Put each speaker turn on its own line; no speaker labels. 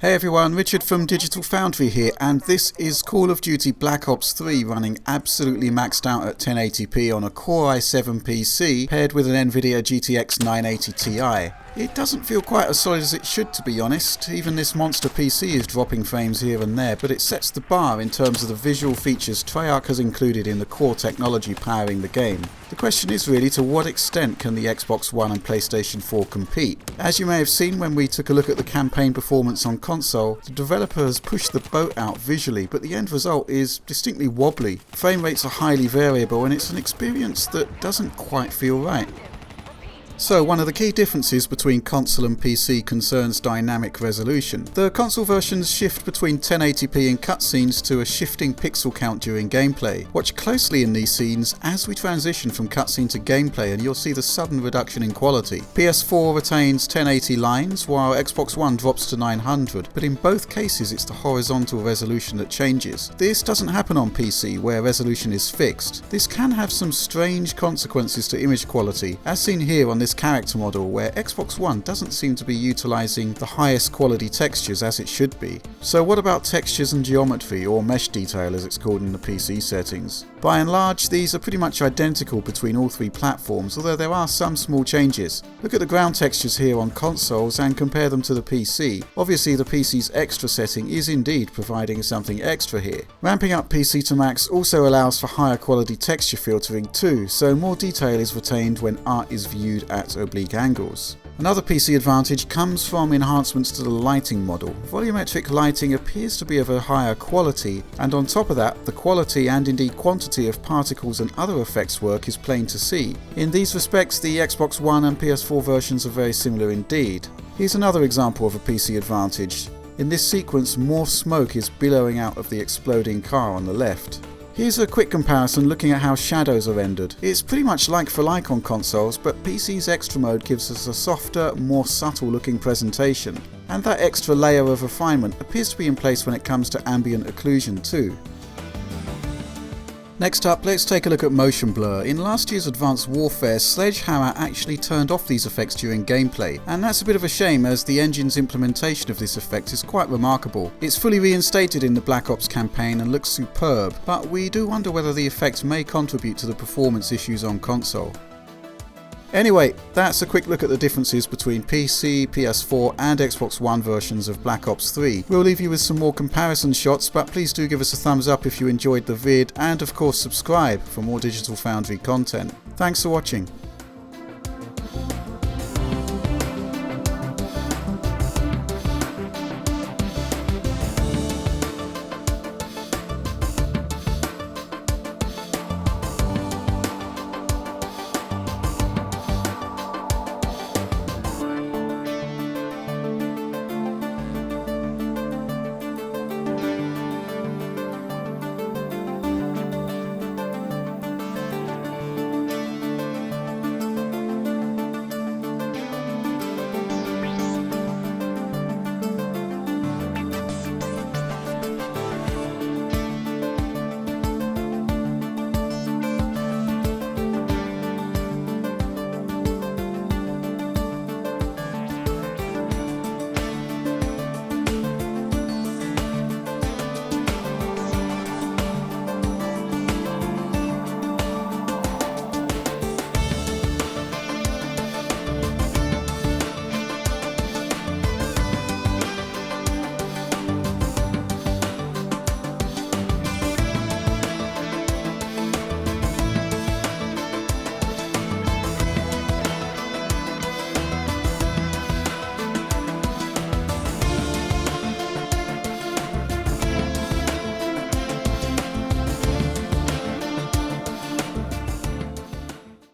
Hey everyone, Richard from Digital Foundry here, and this is Call of Duty Black Ops 3 running absolutely maxed out at 1080p on a Core i7 PC paired with an Nvidia GTX 980 Ti. It doesn't feel quite as solid as it should, to be honest. Even this monster PC is dropping frames here and there, but it sets the bar in terms of the visual features Treyarch has included in the core technology powering the game. The question is really, to what extent can the Xbox One and PlayStation 4 compete? As you may have seen when we took a look at the campaign performance on console, the developer has pushed the boat out visually, but the end result is distinctly wobbly. Frame rates are highly variable and it's an experience that doesn't quite feel right. So, one of the key differences between console and PC concerns dynamic resolution. The console versions shift between 1080p in cutscenes to a shifting pixel count during gameplay. Watch closely in these scenes as we transition from cutscene to gameplay and you'll see the sudden reduction in quality. PS4 retains 1080 lines while Xbox One drops to 900, but in both cases it's the horizontal resolution that changes. This doesn't happen on PC where resolution is fixed. This can have some strange consequences to image quality, as seen here on this character model where Xbox One doesn't seem to be utilising the highest quality textures as it should be. So what about textures and geometry, or mesh detail as it's called in the PC settings? By and large, these are pretty much identical between all three platforms, although there are some small changes. Look at the ground textures here on consoles and compare them to the PC. Obviously the PC's extra setting is indeed providing something extra here. Ramping up PC to max also allows for higher quality texture filtering too, so more detail is retained when art is viewed at oblique angles. Another PC advantage comes from enhancements to the lighting model. Volumetric lighting appears to be of a higher quality, and on top of that, the quality and indeed quantity of particles and other effects work is plain to see. In these respects, the Xbox One and PS4 versions are very similar indeed. Here's another example of a PC advantage. In this sequence, more smoke is billowing out of the exploding car on the left. Here's a quick comparison looking at how shadows are rendered. It's pretty much like for like on consoles, but PC's extra mode gives us a softer, more subtle looking presentation. And that extra layer of refinement appears to be in place when it comes to ambient occlusion too. Next up, let's take a look at motion blur. In last year's Advanced Warfare, Sledgehammer actually turned off these effects during gameplay, and that's a bit of a shame as the engine's implementation of this effect is quite remarkable. It's fully reinstated in the Black Ops campaign and looks superb, but we do wonder whether the effect may contribute to the performance issues on console. Anyway, that's a quick look at the differences between PC, PS4 and Xbox One versions of Black Ops 3. We'll leave you with some more comparison shots, but please do give us a thumbs up if you enjoyed the vid, and of course subscribe for more Digital Foundry content. Thanks for watching.